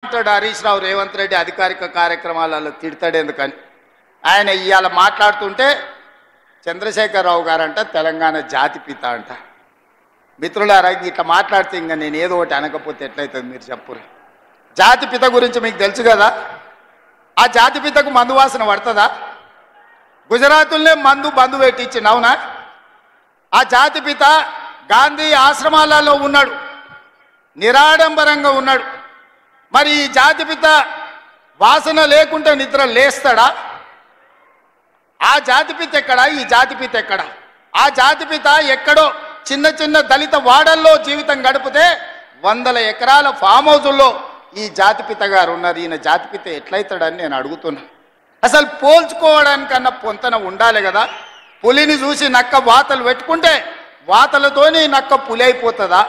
హరీష్ రావు రేవంత్ రెడ్డి అధికారిక కార్యక్రమాలలో తిడతాడు ఎందుకని ఆయన ఇవాళ మాట్లాడుతుంటే చంద్రశేఖరరావు గారంట తెలంగాణ జాతిపిత అంట. మిత్రులారా, ఇట్లా మాట్లాడితే ఇంకా నేను ఏదో ఒకటి అనకపోతే ఎట్లయితుంది మీరు చెప్పురు. జాతిపిత గురించి మీకు తెలుసు కదా. ఆ జాతిపితకు మందు వాసన పడుతుందా? గుజరాతుల్నే బంధు పెట్టించింది, అవునా? ఆ జాతిపిత గాంధీ ఆశ్రమాలలో ఉన్నాడు, నిరాడంబరంగా ఉన్నాడు. మరి ఈ జాతిపిత వాసన లేకుంటే నిద్ర లేస్తాడా? ఆ జాతిపిత ఎక్కడా? ఈ జాతిపిత ఎక్కడా? ఆ జాతిపిత ఎక్కడో చిన్న చిన్న దళిత వాడల్లో జీవితం గడిపితే 100 ఎకరాల ఫామ్ హౌజుల్లో ఈ జాతిపిత గారు ఉన్నారు. ఈయన జాతిపిత ఎట్లయితాడని నేను అడుగుతున్నా. అసలు పోల్చుకోవడానికన్నా పొంతన ఉండాలి కదా. పులిని చూసి నక్క వాతలు పెట్టుకుంటే వాతలతోని నక్క పులి అయిపోతుందా?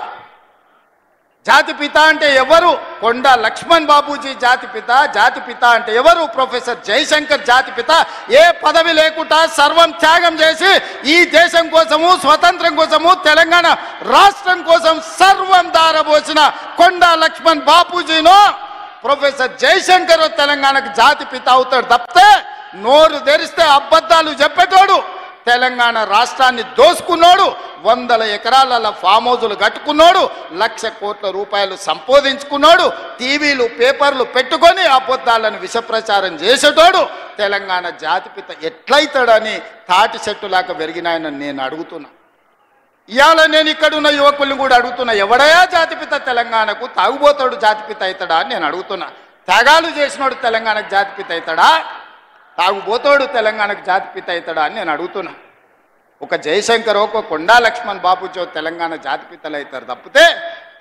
జాతిపిత అంటే ఎవరు? కొండా లక్ష్మణ్ బాబూజీ జాతిపిత. జాతిపిత అంటే ఎవరు? ప్రొఫెసర్ జయశంకర్ జాతిపిత. ఏ పదవి లేకుండా సర్వం త్యాగం చేసి ఈ దేశం కోసము, స్వతంత్రం కోసము, తెలంగాణ రాష్ట్రం కోసం సర్వం దారబోసిన కొండా లక్ష్మణ్ బాపూజీనో ప్రొఫెసర్ జయశంకర్ తెలంగాణకు జాతిపిత అవుతాడు తప్పితే నోరు తెరిస్తే అబద్ధాలు చెప్పేటోడు, తెలంగాణ రాష్ట్రాన్ని దోసుకున్నాడు, 100 ఎకరాల ఫామ్ హౌజులు కట్టుకున్నాడు, 1,00,000 కోట్ల రూపాయలు సంపాదించుకున్నాడు, టీవీలు పేపర్లు పెట్టుకొని అబద్ధాలను విషప్రచారం చేసేటోడు తెలంగాణ జాతిపిత ఎట్లయితాడని తాటి చెట్టులాగా పెరిగినాయని నేను అడుగుతున్నా. ఇవాళ నేను ఇక్కడున్న యువకుల్ని కూడా అడుగుతున్నా, ఎవడయా జాతిపిత తెలంగాణకు? తాగుబోతాడు జాతిపిత అవుతాడా అని నేను అడుగుతున్నా. త్యాగాలు చేసినోడు తెలంగాణకు జాతిపిత అవుతాడా? తాగుబోతాడు తెలంగాణకు జాతిపిత అవుతాడా అని నేను అడుగుతున్నా. ఒక జయశంకర్, ఒక కొండా లక్ష్మణ్ బాపూజీ తెలంగాణ జాతిపితలు అవుతారు తప్పితే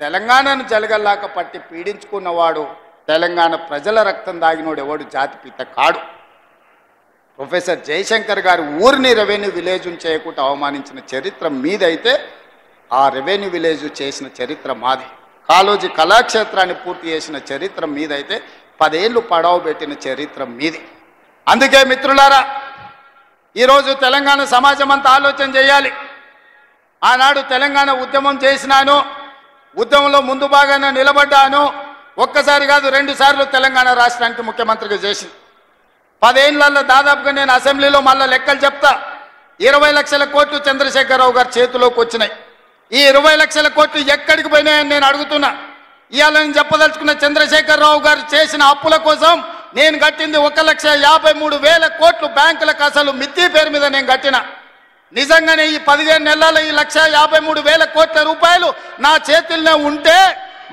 తెలంగాణను జలగల్లాక పట్టి పీడించుకున్నవాడు, తెలంగాణ ప్రజల రక్తం దాగినోడు ఎవడు జాతిపిత కాడు. ప్రొఫెసర్ జయశంకర్ గారు ఊరిని రెవెన్యూ విలేజ్ చేయకుండా అవమానించిన చరిత్ర మీదైతే ఆ రెవెన్యూ విలేజ్ చేసిన చరిత్ర మాది. కాళోజీ కళాక్షేత్రాన్ని పూర్తి చేసిన చరిత్ర మీదైతే 10 ఏళ్ళు పడవ పెట్టిన చరిత్ర మీది. అందుకే మిత్రులారా, ఈరోజు తెలంగాణ సమాజం అంతా ఆలోచన చేయాలి. ఆనాడు తెలంగాణ ఉద్యమం చేసినాను, ఉద్యమంలో ముందు భాగాన నిలబడ్డాను. ఒక్కసారి కాదు 2 సార్లు తెలంగాణ రాష్ట్రానికి ముఖ్యమంత్రిగా చేసింది. 10 ఏళ్లలో దాదాపుగా నేను అసెంబ్లీలో మళ్ళీ లెక్కలు చెప్తా. 20 లక్షల కోట్లు చంద్రశేఖరరావు గారి చేతిలోకి వచ్చినాయి. ఈ 20 లక్షల కోట్లు ఎక్కడికి పోయినాయని నేను అడుగుతున్నా. ఇవాళ నేను చెప్పదలుచుకున్న, చంద్రశేఖరరావు గారు చేసిన అప్పుల కోసం నేను కట్టింది 1,53,000 కోట్లు బ్యాంకులకు అసలు మిత్తి పేరు మీద నేను కట్టిన. నిజంగానే ఈ 15 నెలల ఈ 1,53,000 కోట్ల రూపాయలు నా చేతుల్నే ఉంటే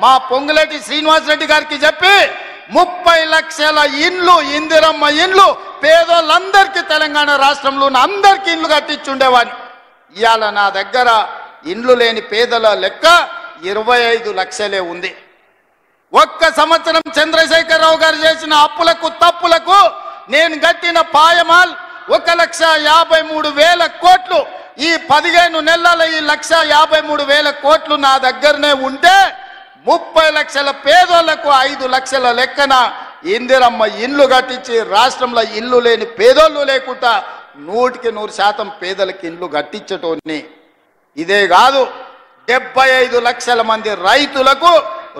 మా పొంగులేటి శ్రీనివాసరెడ్డి గారికి చెప్పి 30 లక్షల ఇండ్లు, ఇందిరమ్మ ఇండ్లు పేదోళ్ళందరికీ, తెలంగాణ రాష్ట్రంలో ఉన్న అందరికీ ఇండ్లు కట్టించుండేవాడిని. ఇవాళ నా దగ్గర ఇండ్లు లేని పేదల లెక్క 25 లక్షలే ఉంది. ఒక్క సంవత్సరం చంద్రశేఖరరావు గారు చేసిన అప్పులకు తప్పులకు నేను కట్టిన పాయమాల్ 1,53,000 కోట్లు. ఈ 15 నెలల ఈ 1,53,000 కోట్లు నా దగ్గరనే ఉంటే 30 లక్షల పేదోళ్లకు 5 లక్షల లెక్కన ఇందిరమ్మ ఇండ్లు కట్టించి రాష్ట్రంలో ఇల్లు లేని పేదోళ్ళు లేకుండా 100% పేదలకు ఇండ్లు కట్టించటోని. ఇదే కాదు, 75 లక్షల మంది రైతులకు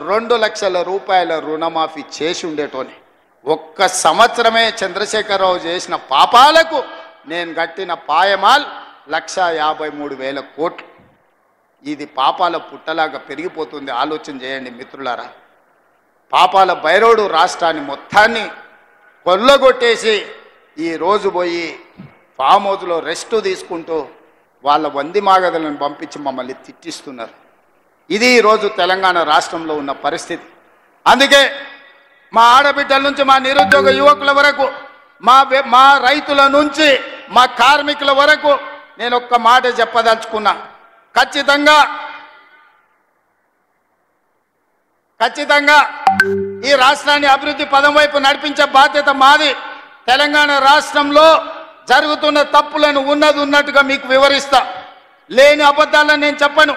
2 లక్షల రూపాయల రుణమాఫీ చేసి ఉండేటోని. ఒక్క సంవత్సరమే చంద్రశేఖరరావు చేసిన పాపాలకు నేను కట్టిన పాయమాల్ 1,53,000 కోట్లు. ఇది పాపాల పుట్టలాగా పెరిగిపోతుంది. ఆలోచన చేయండి మిత్రులారా. పాపాల భైరవుడు రాష్ట్రాన్ని మొత్తాన్ని కొల్లగొట్టేసి ఈరోజు పోయి ఫామ్ హౌస్లో రెస్ట్ తీసుకుంటూ వాళ్ళ వంది మాగదులను పంపించి మమ్మల్ని తిట్టిస్తున్నారు. ఇది ఈరోజు తెలంగాణ రాష్ట్రంలో ఉన్న పరిస్థితి. అందుకే మా ఆడబిడ్డల నుంచి మా నిరుద్యోగ యువకుల వరకు, మా రైతుల నుంచి మా కార్మికుల వరకు నేను ఒక్క మాట చెప్పదలుచుకున్నా. ఖచ్చితంగా ఈ రాష్ట్రాన్ని అభివృద్ధి పదం వైపు నడిపించే బాధ్యత మాది. తెలంగాణ రాష్ట్రంలో జరుగుతున్న తప్పులను ఉన్నది ఉన్నట్టుగా మీకు వివరిస్తా. లేని అబద్ధాలను నేను చెప్పను.